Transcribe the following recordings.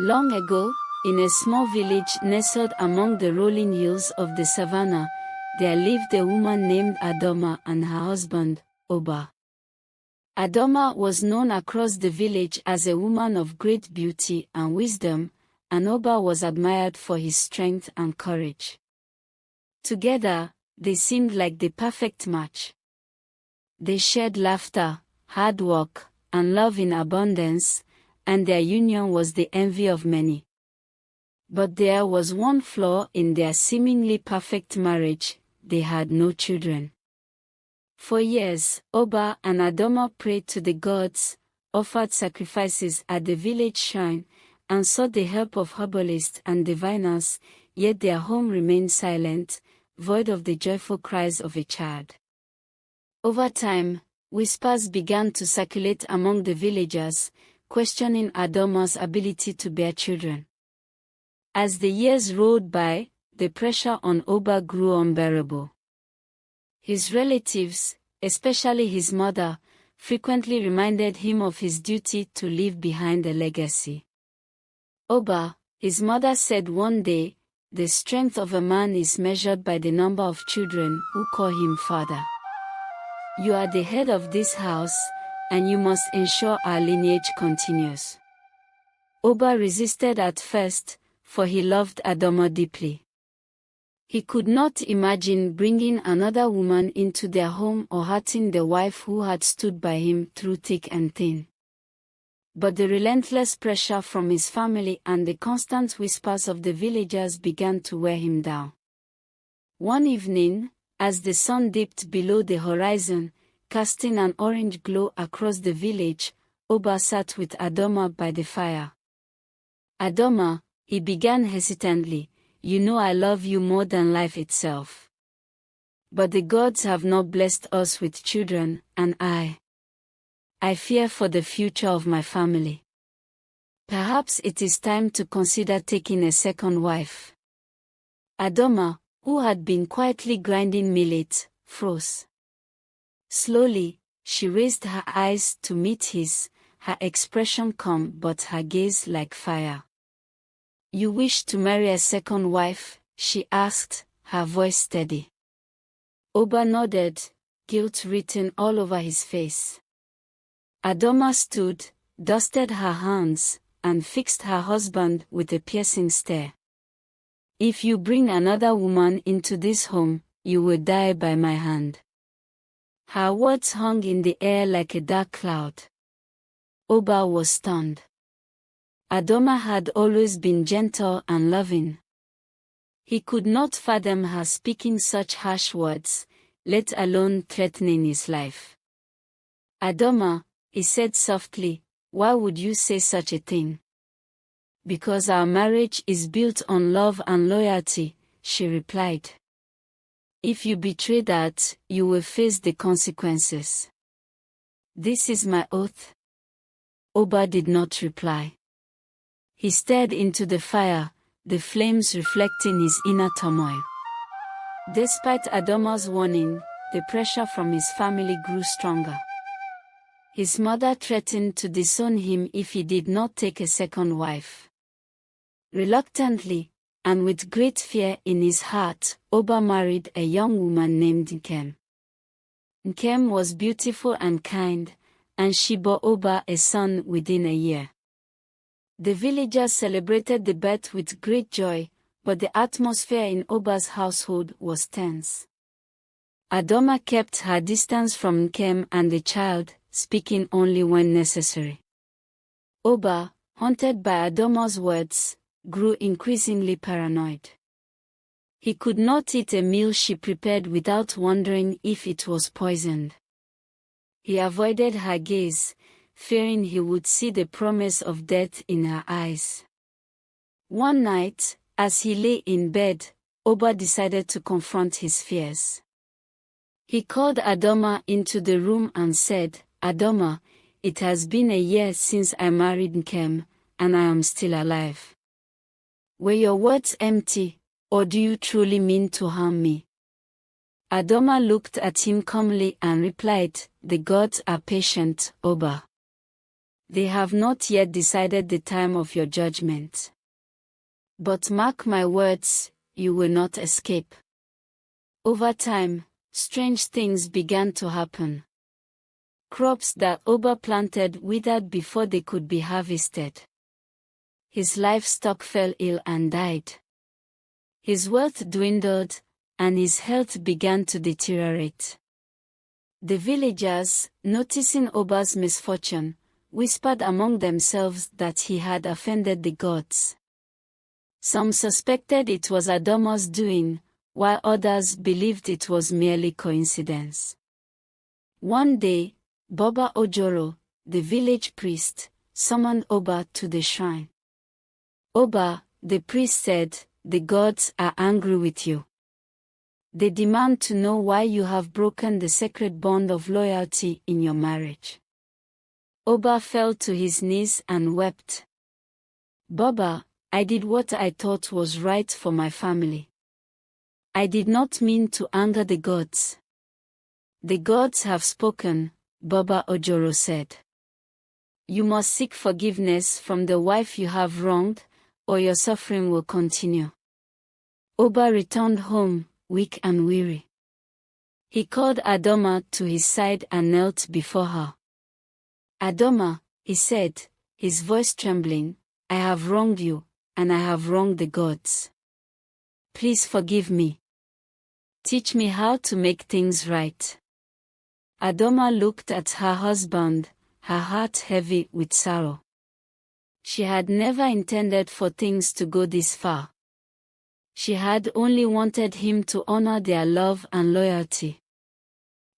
Long ago, in a small village nestled among the rolling hills of the savannah, there lived a woman named Adoma and her husband, Oba. Adoma was known across the village as a woman of great beauty and wisdom, and Oba was admired for his strength and courage. Together, they seemed like the perfect match. They shared laughter, hard work, and love in abundance, and their union was the envy of many. But there was one flaw in their seemingly perfect marriage: they had no children. For years, Oba and Adoma prayed to the gods, offered sacrifices at the village shrine, and sought the help of herbalists and diviners, yet their home remained silent, void of the joyful cries of a child. Over time, whispers began to circulate among the villagers, questioning Adoma's ability to bear children. As the years rolled by, the pressure on Oba grew unbearable. His relatives, especially his mother, frequently reminded him of his duty to leave behind a legacy. Oba, his mother said one day, "The strength of a man is measured by the number of children who call him father. You are the head of this house, and you must ensure our lineage continues." Oba resisted at first, for he loved Adoma deeply. He could not imagine bringing another woman into their home or hurting the wife who had stood by him through thick and thin. But the relentless pressure from his family and the constant whispers of the villagers began to wear him down. One evening, as the sun dipped below the horizon, casting an orange glow across the village, Oba sat with Adoma by the fire. "Adoma," he began hesitantly, "you know I love you more than life itself. But the gods have not blessed us with children, and I fear for the future of my family. Perhaps it is time to consider taking a second wife." Adoma, who had been quietly grinding millet, froze. Slowly, she raised her eyes to meet his, her expression calm but her gaze like fire. "You wish to marry a second wife?" she asked, her voice steady. Oba nodded, guilt written all over his face. Adoma stood, dusted her hands, and fixed her husband with a piercing stare. "If you bring another woman into this home, you will die by my hand." Her words hung in the air like a dark cloud. Oba was stunned. Adoma had always been gentle and loving. He could not fathom her speaking such harsh words, let alone threatening his life. "Adoma," he said softly, "why would you say such a thing?" "Because our marriage is built on love and loyalty," she replied. "If you betray that, you will face the consequences." "This is my oath." Oba did not reply. He stared into the fire, the flames reflecting his inner turmoil. Despite Adoma's warning, the pressure from his family grew stronger. His mother threatened to disown him if he did not take a second wife. Reluctantly, and with great fear in his heart, Oba married a young woman named Nkem. Nkem was beautiful and kind, and she bore Oba a son within a year. The villagers celebrated the birth with great joy, but the atmosphere in Oba's household was tense. Adoma kept her distance from Nkem and the child, speaking only when necessary. Oba, haunted by Adoma's words, grew increasingly paranoid. He could not eat a meal she prepared without wondering if it was poisoned. He avoided her gaze, fearing he would see the promise of death in her eyes. One night, as he lay in bed, Oba decided to confront his fears. He called Adoma into the room and said, "Adoma, it has been a year since I married Nkem, and I am still alive. Were your words empty, or do you truly mean to harm me?" Adoma looked at him calmly and replied, "The gods are patient, Oba. They have not yet decided the time of your judgment. But mark my words, you will not escape. Over time, strange things began to happen. Crops that Oba planted withered before they could be harvested. His livestock fell ill and died. His wealth dwindled, and his health began to deteriorate. The villagers, noticing Oba's misfortune, whispered among themselves that he had offended the gods. Some suspected it was Adoma's doing, while others believed it was merely coincidence. One day, Boba Ojoro, the village priest, summoned Oba to the shrine. Oba, the priest said, the gods are angry with you. They demand to know why you have broken the sacred bond of loyalty in your marriage. Oba fell to his knees and wept. Boba, I did what I thought was right for my family. I did not mean to anger the gods. The gods have spoken, Boba Ojoro said. You must seek forgiveness from the wife you have wronged, or your suffering will continue. Oba returned home, weak and weary. He called Adoma to his side and knelt before her. Adoma, he said, his voice trembling, I have wronged you, and I have wronged the gods. Please forgive me. Teach me how to make things right. Adoma looked at her husband, her heart heavy with sorrow. She had never intended for things to go this far. She had only wanted him to honor their love and loyalty.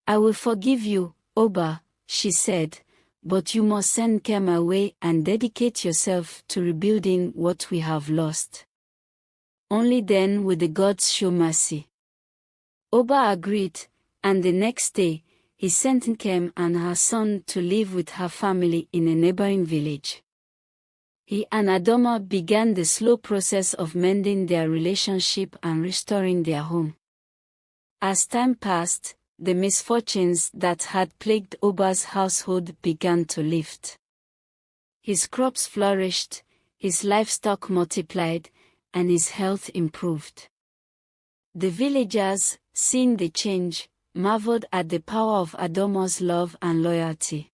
I will forgive you, Oba, she said, but you must send Kem away and dedicate yourself to rebuilding what we have lost. Only then will the gods show mercy. Oba agreed, and the next day, he sent Nkem and her son to live with her family in a neighboring village. He and Adoma began the slow process of mending their relationship and restoring their home. As time passed, the misfortunes that had plagued Oba's household began to lift. His crops flourished, his livestock multiplied, and his health improved. The villagers, seeing the change, marveled at the power of Adoma's love and loyalty.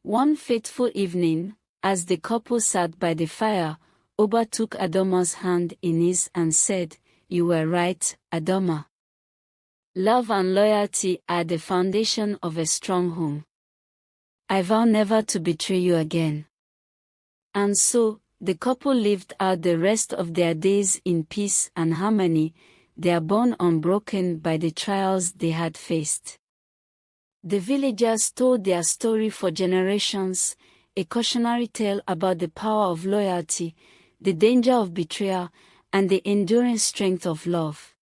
One fateful evening, as the couple sat by the fire, Oba took Adoma's hand in his and said, You were right, Adoma. Love and loyalty are the foundation of a strong home. I vow never to betray you again. And so, the couple lived out the rest of their days in peace and harmony, their bond unbroken by the trials they had faced. The villagers told their story for generations, a cautionary tale about the power of loyalty, the danger of betrayal, and the enduring strength of love.